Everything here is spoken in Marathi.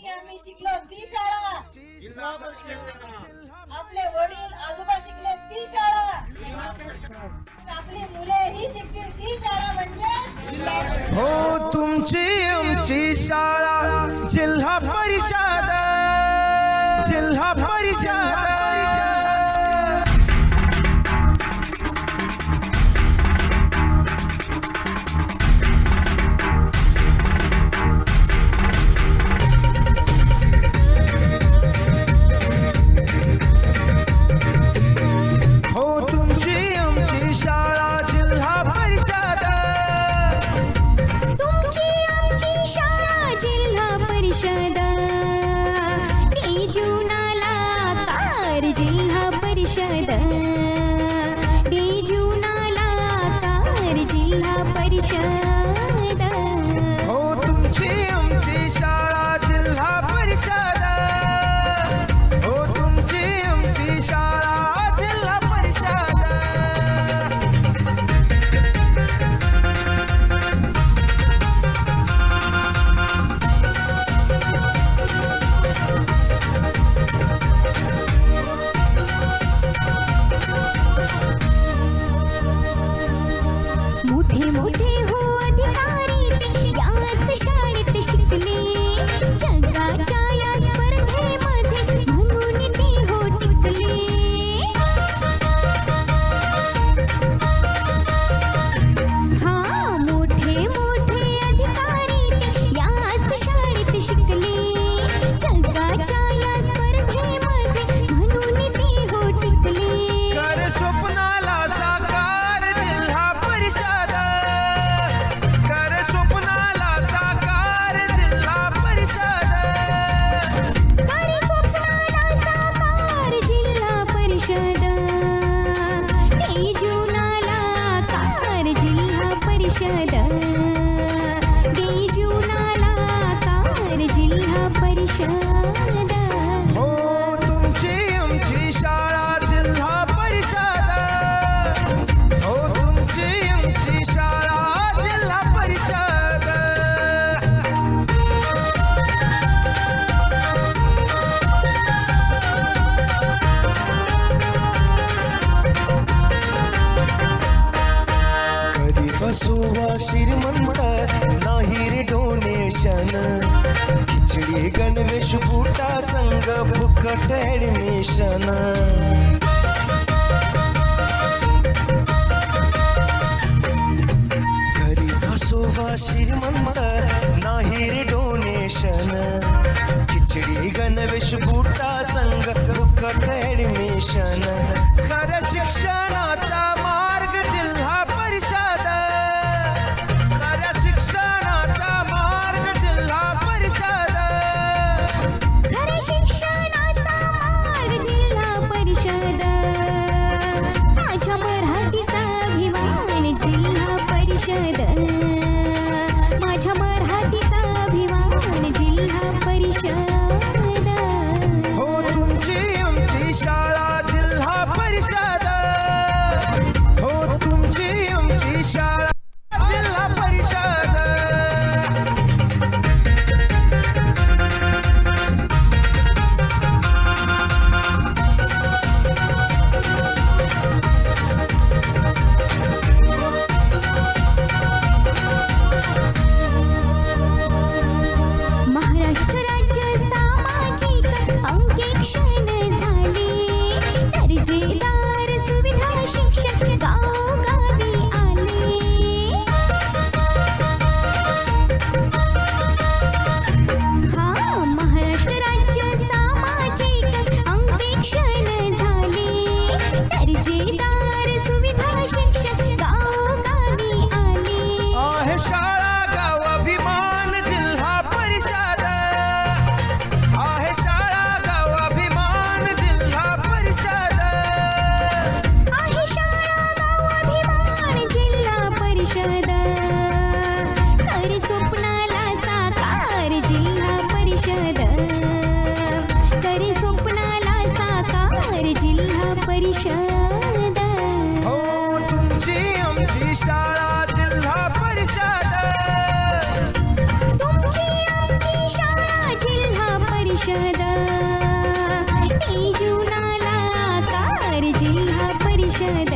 ती आम्ही शिकलो ती शाळा, जिल्हा परिषद आपले वडील आजोबा शिकले ती शाळा, आपली मुले ही शिकतील ती शाळा म्हणजे हो तुमची आमची शाळा जिल्हा परिषद, जिल्हा परिषद. जिल्हा परिषद जीवनाला कार जिल्हा परिषद. हो तुमची आमची शाळा जिल्हा परिषद, हो तुमची आमची शाळा जिल्हा परिषद. मोठे मोठे हो अधिकारी ते याच शाळेत शिकले, जगाच्या या स्पर्धेमध्ये म्हणून ते हो टिकले. हा मोठे मोठे अधिकारी ते याच शाळेत शिकले, जगाच्या या स्पर्धेमध्ये म्हणून ते हो टिकले. कर स्वप्नाला साकार जिल्हा परिषद, कर स्वप्नाला साकार जिल्हा परिषद. कर स्वप्नाला साकार जिल्हा परिषद, ते जीवनाला कार जिल्हा परिषद, ते जीवनाला कार जिल्हा परिषद. हो तुमची आमची शाळा जिल्हा परिषद, हो तुमची आमची शाळा जिल्हा परिषद. कधी बसुवा श्रीमंत नाही रे डोनेशन, खिचडी गणवेश फुटा संग फुकट ऍडमिशन. घरी बसोबा श्रीमंत नाही रे डोनेशन, खिचडी गणवेश फुटा संग फुकट ऍडमिशन. खरं शिक्षणाचा मार्ग जिल्हा परिषद, खऱ्या शिक्षणाचा मार्ग जिल्हा परिषद. खरे शिक्षणाचा मार्ग जिल्हा परिषद, माझ्या मराठीचा अभिमान जिल्हा परिषद, माझ्या मराठीचा अभिमान जिल्हा परिषद. हो तुमची आमची शाळा जिल्हा परिषद, हो तुमची आमची शाळा जिल्हा परिषद. महाराष्ट्र राज्य परिषद तेजुनाला आकार जिल्हा परिषद